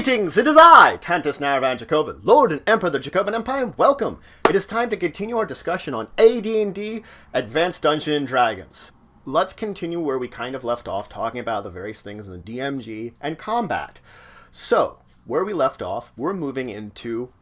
Greetings, it is I, Tantus Naravan Dracovin, Lord and Emperor of the Dracovin Empire. Welcome. It is time to continue our discussion on AD&D, Advanced Dungeons & Dragons. Let's continue where we kind of left off, talking about the various things in the DMG and combat. So, where we left off, we're moving into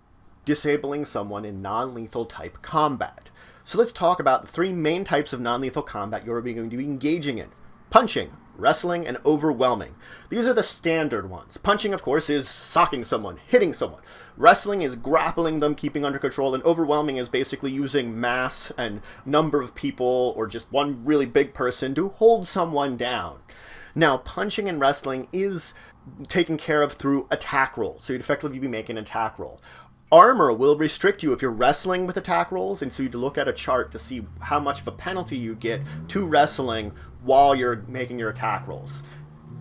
disabling someone in non-lethal type combat. So let's talk about the three main types of non-lethal combat you're going to be engaging in. Punching, wrestling, and overwhelming. These are the standard ones. Punching, of course, is socking someone, hitting someone. Wrestling is grappling them, keeping under control, and overwhelming is basically using mass and number of people or just one really big person to hold someone down. Now, punching and wrestling is taken care of through attack rolls, so you'd effectively be making an attack roll. Armor will restrict you if you're wrestling with attack rolls, and so you'd look at a chart to see how much of a penalty you get to wrestling while you're making your attack rolls.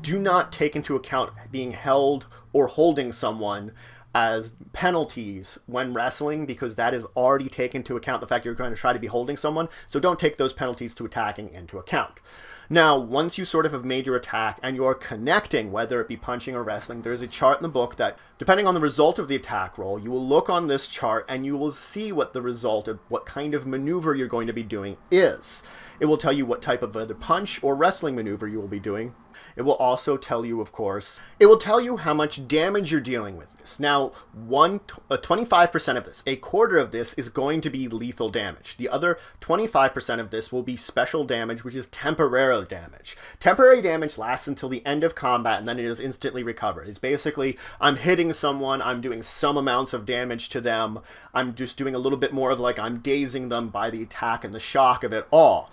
Do not take into account being held or holding someone as penalties when wrestling, because that is already taken into account the fact you're going to try to be holding someone, so don't take those penalties to attacking into account. Now, once you sort of have made your attack and you're connecting, whether it be punching or wrestling, there's a chart in the book that, depending on the result of the attack roll, you will look on this chart and you will see what the result of what kind of maneuver you're going to be doing is. It will tell you what type of either punch or wrestling maneuver you will be doing. It will also tell you, of course, it will tell you how much damage you're dealing with this. Now, 25% of this, a quarter of this, is going to be lethal damage. The other 25% of this will be special damage, which is temporary damage. Temporary damage lasts until the end of combat, and then it is instantly recovered. It's basically, I'm hitting someone, I'm doing some amounts of damage to them, I'm just doing a little bit more of like I'm dazing them by the attack and the shock of it all.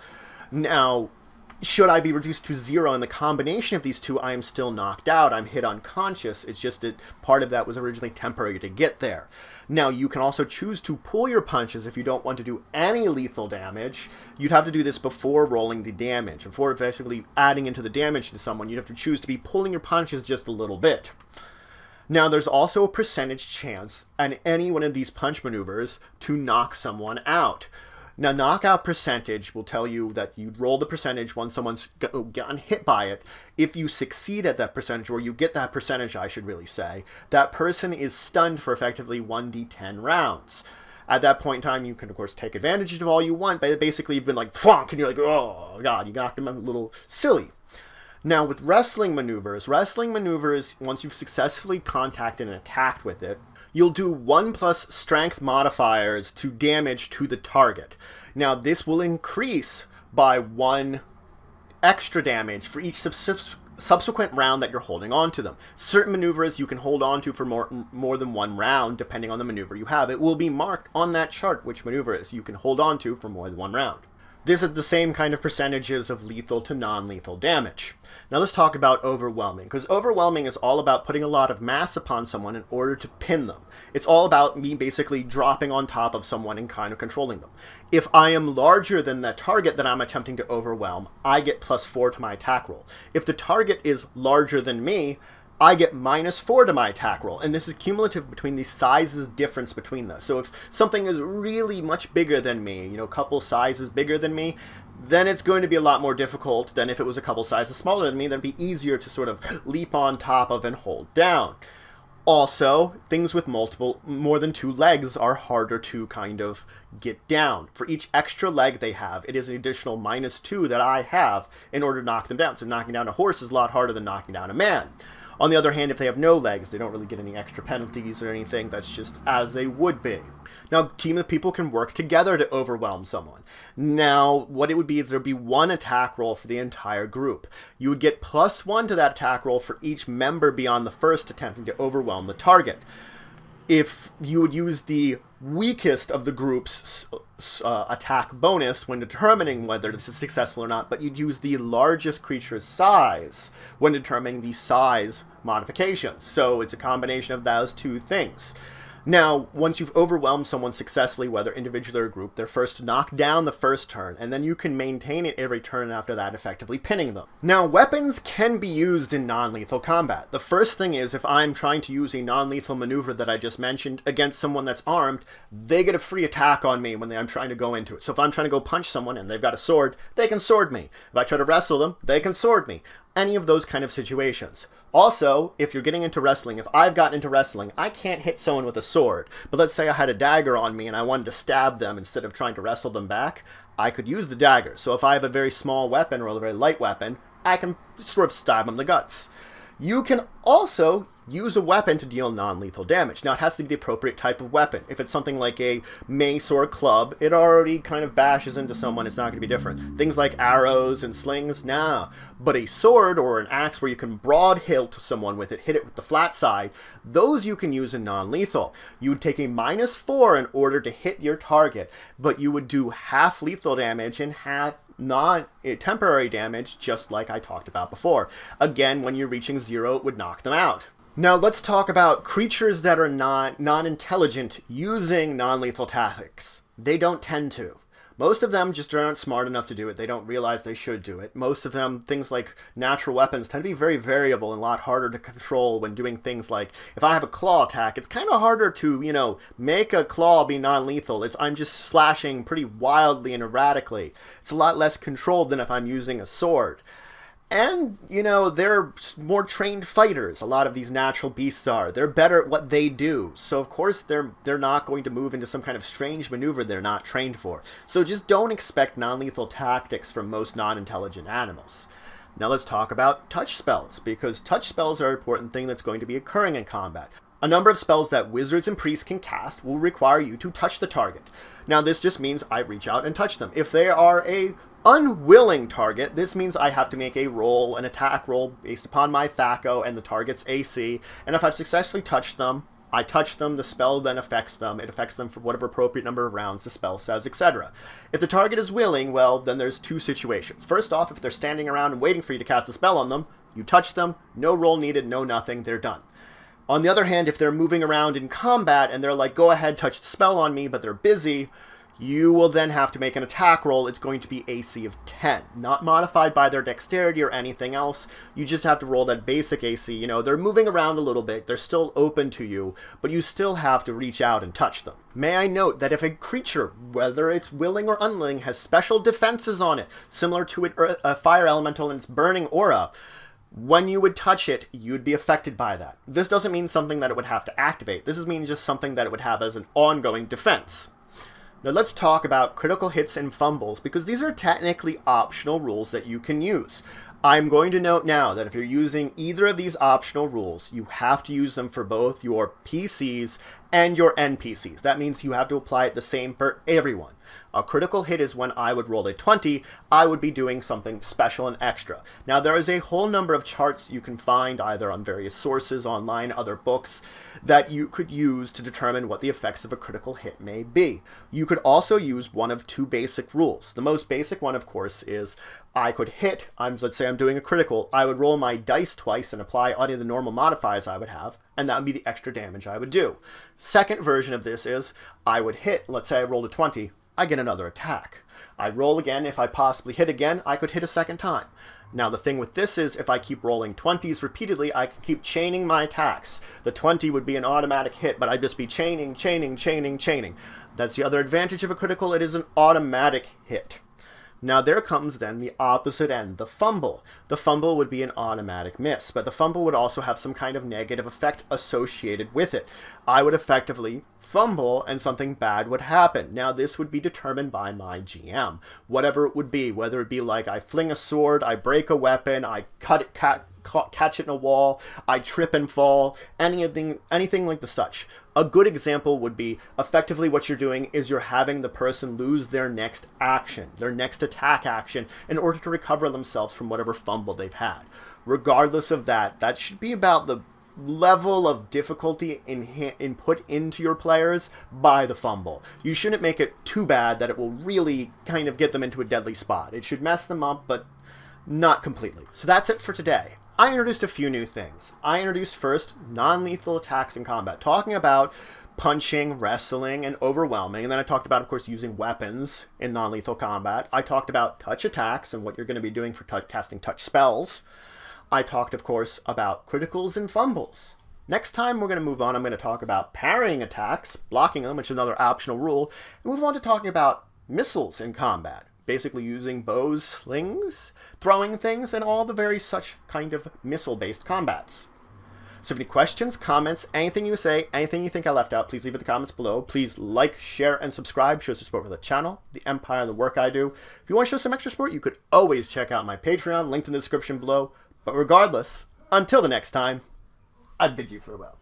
Now, should I be reduced to 0 in the combination of these two, I am still knocked out. I'm hit unconscious. It's just that part of that was originally temporary to get there. Now, you can also choose to pull your punches if you don't want to do any lethal damage. You'd have to do this before rolling the damage. Before effectively adding into the damage to someone, you'd have to choose to be pulling your punches just a little bit. Now, there's also a percentage chance on any one of these punch maneuvers to knock someone out. Now, knockout percentage will tell you that you roll the percentage once someone's gotten hit by it. If you succeed at that percentage, or you get that percentage, I should really say, that person is stunned for effectively 1d10 rounds. At that point in time, you can, of course, take advantage of all you want, but basically you've been like, thwonk, and you're like, oh, God, you knocked him a little silly. Now, with wrestling maneuvers, once you've successfully contacted and attacked with it, you'll do 1+ strength modifiers to damage to the target. Now, this will increase by 1 extra damage for each subsequent round that you're holding on to them. Certain maneuvers you can hold on to for more than 1 round, depending on the maneuver you have. It will be marked on that chart which maneuver is you can hold on to for more than 1 round. This is the same kind of percentages of lethal to non-lethal damage. Now let's talk about overwhelming, because overwhelming is all about putting a lot of mass upon someone in order to pin them. It's all about me basically dropping on top of someone and kind of controlling them. If I am larger than the target that I'm attempting to overwhelm, I get +4 to my attack roll. If the target is larger than me, I get -4 to my attack roll, and this is cumulative between the sizes difference between those. So if something is really much bigger than me, a couple sizes bigger than me, then it's going to be a lot more difficult than if it was a couple sizes smaller than me. Then it'd be easier to sort of leap on top of and hold down. Also, things with more than 2 legs are harder to kind of get down. For each extra leg they have, it is an additional -2 that I have in order to knock them down. So knocking down a horse is a lot harder than knocking down a man. On the other hand, if they have no legs, they don't really get any extra penalties or anything. That's just as they would be. Now, a team of people can work together to overwhelm someone. Now, what it would be is there would be 1 attack roll for the entire group. You would get +1 to that attack roll for each member beyond the first attempting to overwhelm the target. If you would use the weakest of the group's attack bonus when determining whether this is successful or not, but you'd use the largest creature's size when determining the size modifications. So it's a combination of those two things. Now, once you've overwhelmed someone successfully, whether individually or group, they're first knocked down the first turn, and then you can maintain it every turn after that, effectively pinning them. Now, weapons can be used in non-lethal combat. The first thing is, if I'm trying to use a non-lethal maneuver that I just mentioned against someone that's armed, they get a free attack on me when I'm trying to go into it. So if I'm trying to go punch someone and they've got a sword, they can sword me. If I try to wrestle them, they can sword me. Any of those kind of situations. Also, if you're getting into wrestling, if I've gotten into wrestling, I can't hit someone with a sword. But let's say I had a dagger on me and I wanted to stab them instead of trying to wrestle them back, I could use the dagger. So if I have a very small weapon or a very light weapon, I can sort of stab them in the guts. You can also use a weapon to deal non-lethal damage. Now, it has to be the appropriate type of weapon. If it's something like a mace or a club, it already kind of bashes into someone. It's not going to be different. Things like arrows and slings, nah. But a sword or an axe where you can broad hilt someone with it, hit it with the flat side, those you can use in non-lethal. You would take a -4 in order to hit your target, but you would do half lethal damage and half temporary damage, just like I talked about before. Again, when you're reaching 0, it would knock them out. Now let's talk about creatures that are non-intelligent using non-lethal tactics. They don't tend to. Most of them just aren't smart enough to do it. They don't realize they should do it. Most of them, things like natural weapons, tend to be very variable and a lot harder to control when doing things like, if I have a claw attack, it's kind of harder to, make a claw be non-lethal. I'm just slashing pretty wildly and erratically. It's a lot less controlled than if I'm using a sword. And, they're more trained fighters. A lot of these natural beasts are. They're better at what they do. So, of course, they're not going to move into some kind of strange maneuver they're not trained for. So just don't expect non-lethal tactics from most non-intelligent animals. Now let's talk about touch spells, because touch spells are an important thing that's going to be occurring in combat. A number of spells that wizards and priests can cast will require you to touch the target. Now, this just means I reach out and touch them. If they are a unwilling target, this means I have to make an attack roll based upon my THAC0 and the target's AC, and if I've successfully touched them, I touch them, the spell then affects them, it affects them for whatever appropriate number of rounds the spell says, etc. If the target is willing, well, then there's two situations. First off, if they're standing around and waiting for you to cast a spell on them, you touch them, no roll needed, no nothing, they're done. On the other hand, if they're moving around in combat and they're like, go ahead, touch the spell on me, but they're busy, you will then have to make an attack roll. It's going to be AC of 10, not modified by their dexterity or anything else. You just have to roll that basic AC. They're moving around a little bit. They're still open to you, but you still have to reach out and touch them. May I note that if a creature, whether it's willing or unwilling, has special defenses on it, similar to a fire elemental and its burning aura, when you would touch it, you'd be affected by that. This doesn't mean something that it would have to activate. This means just something that it would have as an ongoing defense. Now let's talk about critical hits and fumbles, because these are technically optional rules that you can use. I'm going to note now that if you're using either of these optional rules, you have to use them for both your PCs and your NPCs. That means you have to apply it the same for everyone. A critical hit is when I would roll a 20, I would be doing something special and extra. Now, there is a whole number of charts you can find either on various sources, online, other books, that you could use to determine what the effects of a critical hit may be. You could also use one of two basic rules. The most basic one, of course, is I could hit, let's say I'm doing a critical, I would roll my dice twice and apply any of the normal modifiers I would have, and that would be the extra damage I would do. Second version of this is I would hit, let's say I rolled a 20, I get another attack. I roll again. If I possibly hit again, I could hit a second time. Now, the thing with this is if I keep rolling 20s repeatedly, I can keep chaining my attacks. The 20 would be an automatic hit, but I'd just be chaining. That's the other advantage of a critical. It is an automatic hit. Now there comes then the opposite end, the fumble. The fumble would be an automatic miss, but the fumble would also have some kind of negative effect associated with it. I would effectively fumble and something bad would happen. Now this would be determined by my GM. Whatever it would be, whether it be like I fling a sword, I break a weapon, I catch it in a wall, I trip and fall, anything like the such. A good example would be effectively what you're doing is you're having the person lose their next action, their next attack action, in order to recover themselves from whatever fumble they've had. Regardless of that, that should be about the level of difficulty input into your players by the fumble. You shouldn't make it too bad that it will really kind of get them into a deadly spot. It should mess them up, but not completely. So that's it for today. I introduced a few new things. I introduced first non-lethal attacks in combat, talking about punching, wrestling, and overwhelming. And then I talked about, of course, using weapons in non-lethal combat. I talked about touch attacks and what you're going to be doing for casting touch spells. I talked, of course, about criticals and fumbles. Next time we're going to move on, I'm going to talk about parrying attacks, blocking them, which is another optional rule, and move on to talking about missiles in combat, basically using bows, slings, throwing things, and all the very such kind of missile-based combats. So if you have any questions, comments, anything you say, anything you think I left out, please leave it in the comments below. Please like, share, and subscribe. Show support for the channel, the Empire, and the work I do. If you want to show some extra support, you could always check out my Patreon, linked in the description below. But regardless, until the next time, I bid you farewell.